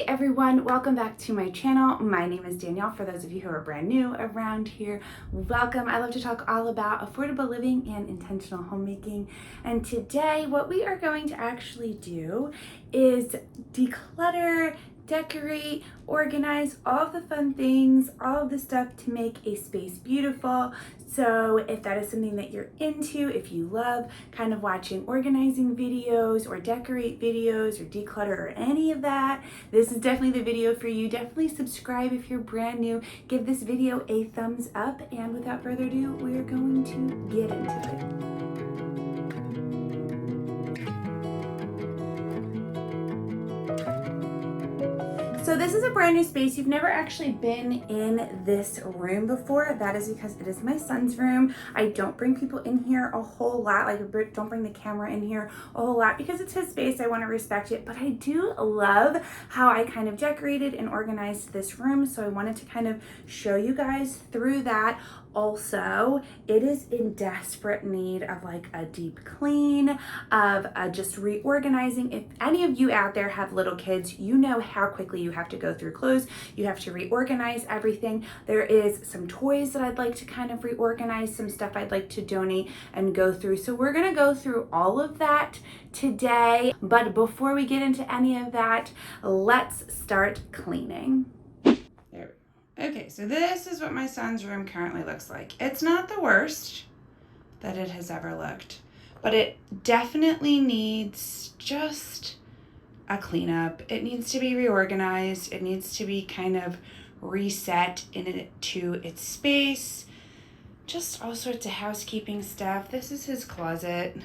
everyone, welcome back to my channel. My name is Danielle. For those of you who are brand new around here, welcome. I love to talk all about affordable living and intentional homemaking. And today what we are going to actually do is declutter, decorate, organize, all of the fun things, all of the stuff to make a space beautiful. So if that is something that you're into, if you love kind of watching organizing videos or decorate videos or declutter or any of that, this is definitely the video for you. Definitely subscribe if you're brand new. Give this video a thumbs up, and without further ado, we're going to get into it. So this is a brand new space. You've never actually been in this room before. That is because it is my son's room. I don't bring people in here a whole lot. Like, don't bring the camera in here a whole lot because it's his space. I want to respect it. But I do love how I kind of decorated and organized this room. So I wanted to kind of show you guys through that. Also, it is in desperate need of like a deep clean, of just reorganizing. If any of you out there have little kids, you know how quickly you have to go through clothes. You have to reorganize everything. There is some toys that I'd like to kind of reorganize, some stuff I'd like to donate and go through. So we're gonna go through all of that today. But before we get into any of that, let's start cleaning. Okay, so this is what my son's room currently looks like. It's not the worst that it has ever looked, but it definitely needs just a cleanup. It needs to be reorganized. It needs to be kind of reset into its space. Just all sorts of housekeeping stuff. This is his closet,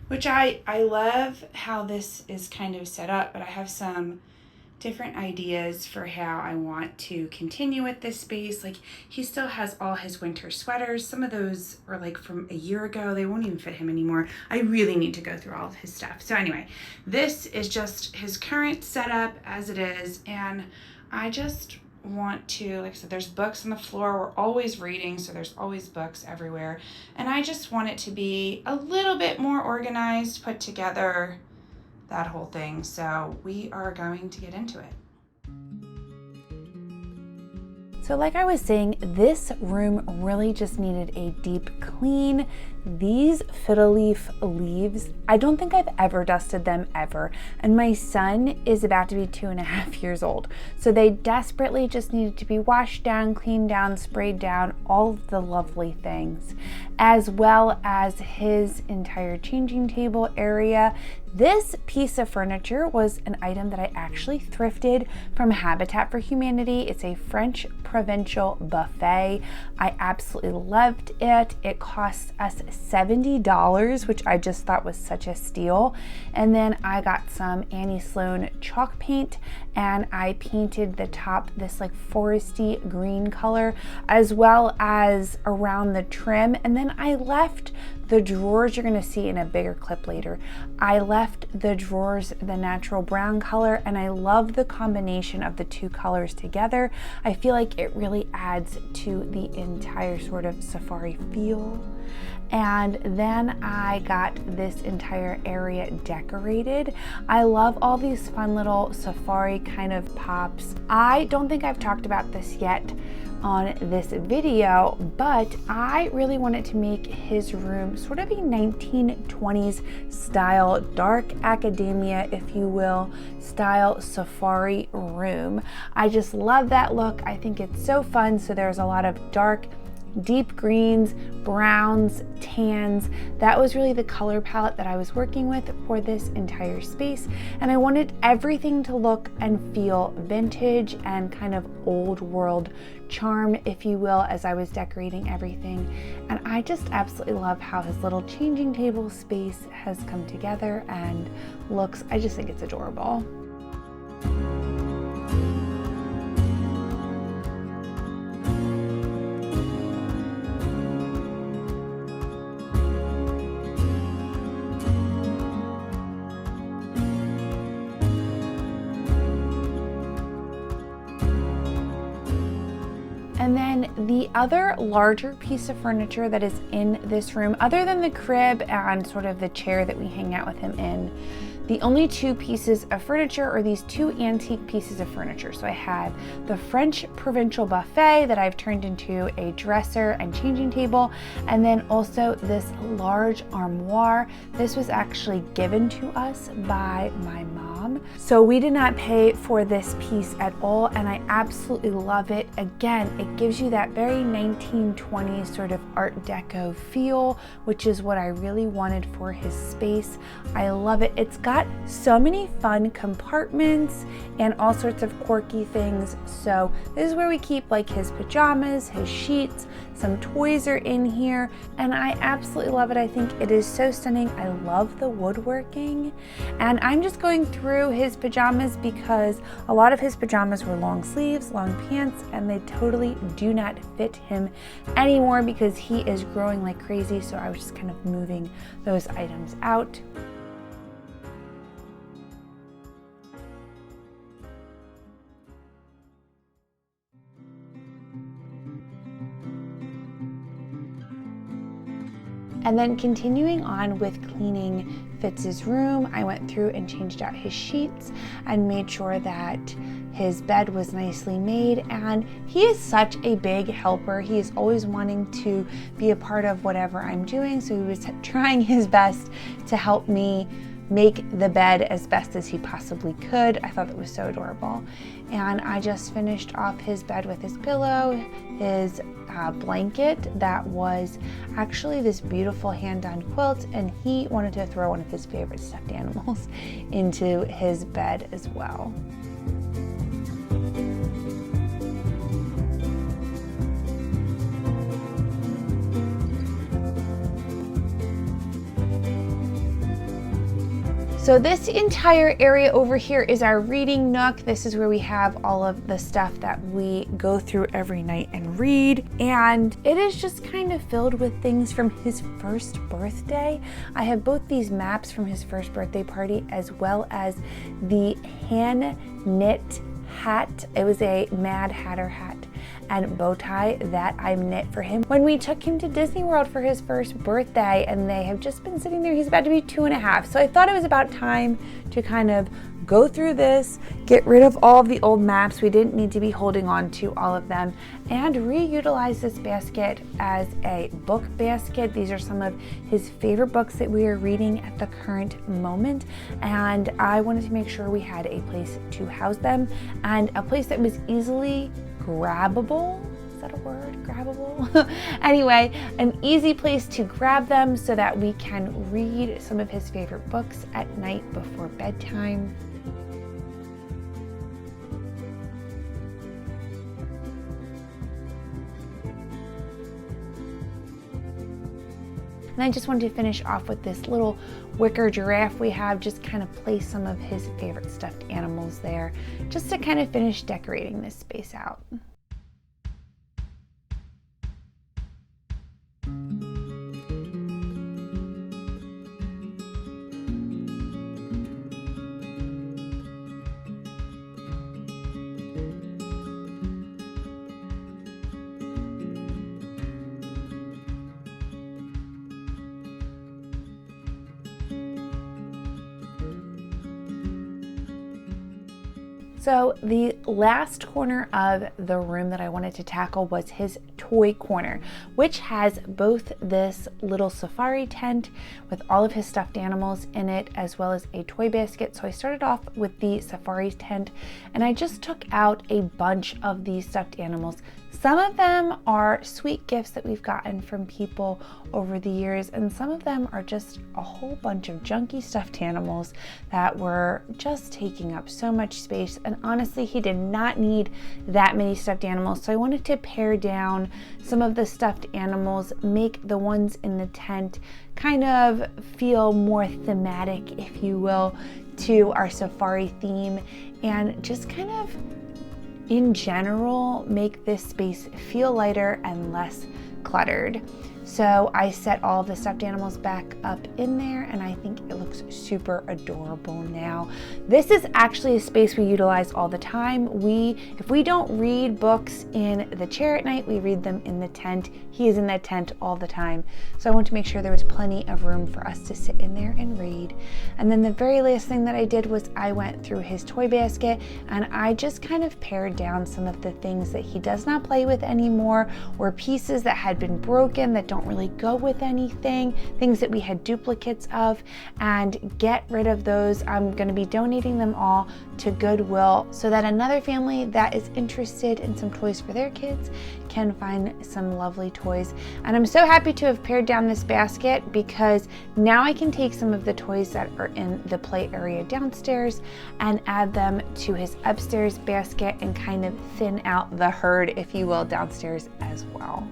which I love how this is kind of set up, but I have some different ideas for how I want to continue with this space. Like, he still has all his winter sweaters. Some of those are like from a year ago. They won't even fit him anymore. I really need to go through all of his stuff. So anyway, this is just his current setup as it is. And I just want to, like I said, there's books on the floor. We're always reading, so there's always books everywhere. And I just want it to be a little bit more organized, put together, that whole thing. So we are going to get into it. So like I was saying, this room really just needed a deep clean. These fiddle leaf leaves, I don't think I've ever dusted them ever. And my son is about to be 2.5 years old. So they desperately just needed to be washed down, cleaned down, sprayed down, all of the lovely things, as well as his entire changing table area. This piece of furniture was an item that I actually thrifted from Habitat for Humanity. It's a French provincial buffet. I absolutely loved it. It cost us $70, which I just thought was such a steal. And then I got some Annie Sloan chalk paint, and I painted the top this like foresty green color, as well as around the trim. And then I left the drawers, you're gonna see in a bigger clip later, I left the drawers the natural brown color, and I love the combination of the two colors together. I feel like it really adds to the entire sort of safari feel. And then I got this entire area decorated. I love all these fun little safari kind of pops. I don't think I've talked about this yet on this video, but I really wanted to make his room sort of a 1920s style, dark academia, if you will, style safari room. I just love that look. I think it's so fun. So there's a lot of dark, deep greens, browns, tans. That was really the color palette that I was working with for this entire space. And I wanted everything to look and feel vintage and kind of old world charm, if you will, as I was decorating everything. And I just absolutely love how his little changing table space has come together and looks, I just think it's adorable. And then the other larger piece of furniture that is in this room, other than the crib and sort of the chair that we hang out with him in, The only two pieces of furniture are these two antique pieces of furniture. So I had the French provincial buffet that I've turned into a dresser and changing table, and then also this large armoire. This was actually given to us by my mom. So we did not pay for this piece at all, and I absolutely love it. Again, it gives you that very 1920s sort of Art Deco feel, which is what I really wanted for his space. I love it. It's got so many fun compartments and all sorts of quirky things. So this is where we keep like his pajamas, his sheets, some toys are in here, and I absolutely love it. I think it is so stunning. I love the woodworking, and I'm just going through his pajamas because a lot of his pajamas were long sleeves, long pants, and they totally do not fit him anymore because he is growing like crazy. So I was just kind of moving those items out. And then continuing on with cleaning Fitz's room, I went through and changed out his sheets and made sure that his bed was nicely made. And he is such a big helper. He is always wanting to be a part of whatever I'm doing. So he was trying his best to help me make the bed as best as he possibly could. I thought that was so adorable. And I just finished off his bed with his pillow, his blanket that was actually this beautiful hand-done quilt, and he wanted to throw one of his favorite stuffed animals into his bed as well. So this entire area over here is our reading nook. This is where we have all of the stuff that we go through every night and read. And it is just kind of filled with things from his first birthday. I have both these maps from his first birthday party as well as the hand knit hat. It was a Mad Hatter hat and bow tie that I knit for him when we took him to Disney World for his first birthday, and they have just been sitting there. He's about to be 2.5. So I thought it was about time to kind of go through this, get rid of all of the old maps. We didn't need to be holding on to all of them, and reutilize this basket as a book basket. These are some of his favorite books that we are reading at the current moment, and I wanted to make sure we had a place to house them and a place that was easily grabbable. Is that a word? Grabbable? Anyway, an easy place to grab them so that we can read some of his favorite books at night before bedtime. And I just wanted to finish off with this little wicker giraffe we have, just kind of place some of his favorite stuffed animals there, just to kind of finish decorating this space out. So the last corner of the room that I wanted to tackle was his toy corner, which has both this little safari tent with all of his stuffed animals in it, as well as a toy basket. So I started off with the safari tent, and I just took out a bunch of these stuffed animals. Some of them are sweet gifts that we've gotten from people over the years, and some of them are just a whole bunch of junky stuffed animals that were just taking up so much space. And honestly, he did not need that many stuffed animals. So I wanted to pare down some of the stuffed animals, make the ones in the tent kind of feel more thematic, if you will, to our safari theme, and just kind of in general make this space feel lighter and less cluttered. So I set all of the stuffed animals back up in there, and I think it looks super adorable now. This is actually a space we utilize all the time. If we don't read books in the chair at night, we read them in the tent. He is in that tent all the time. So I want to make sure there was plenty of room for us to sit in there and read. And then the very last thing that I did was I went through his toy basket and I just kind of pared down some of the things that he does not play with anymore, or pieces that had been broken that don't really go with anything, things that we had duplicates of, and get rid of those. I'm going to be donating them all to Goodwill so that another family that is interested in some toys for their kids can find some lovely toys. And I'm so happy to have pared down this basket, because now I can take some of the toys that are in the play area downstairs and add them to his upstairs basket and kind of thin out the herd, if you will, downstairs as well.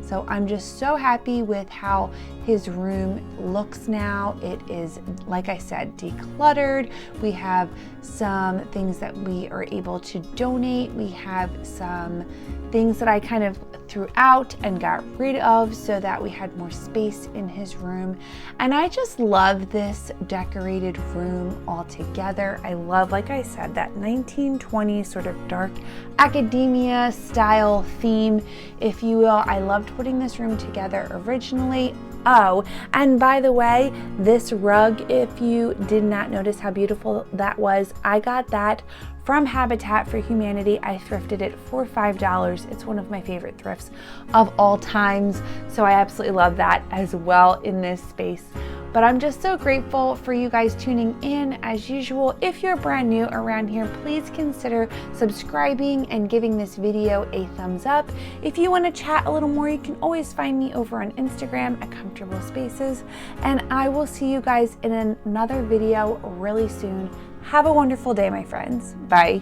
So I'm just so happy with how his room looks now. It is, like I said, decluttered. We have some things that we are able to donate. We have some things that I kind of threw out and got rid of so that we had more space in his room. And I just love this decorated room altogether. I love, like I said, that 1920s sort of dark academia style theme, if you will. I loved putting this room together originally. Oh, and by the way, this rug, if you did not notice how beautiful that was, I got that from Habitat for Humanity. I thrifted it for $5. It's one of my favorite thrifts of all times. So I absolutely love that as well in this space. But I'm just so grateful for you guys tuning in as usual. If you're brand new around here, please consider subscribing and giving this video a thumbs up. If you want to chat a little more, you can always find me over on Instagram at Comfortable Spaces. And I will see you guys in another video really soon. Have a wonderful day, my friends. Bye.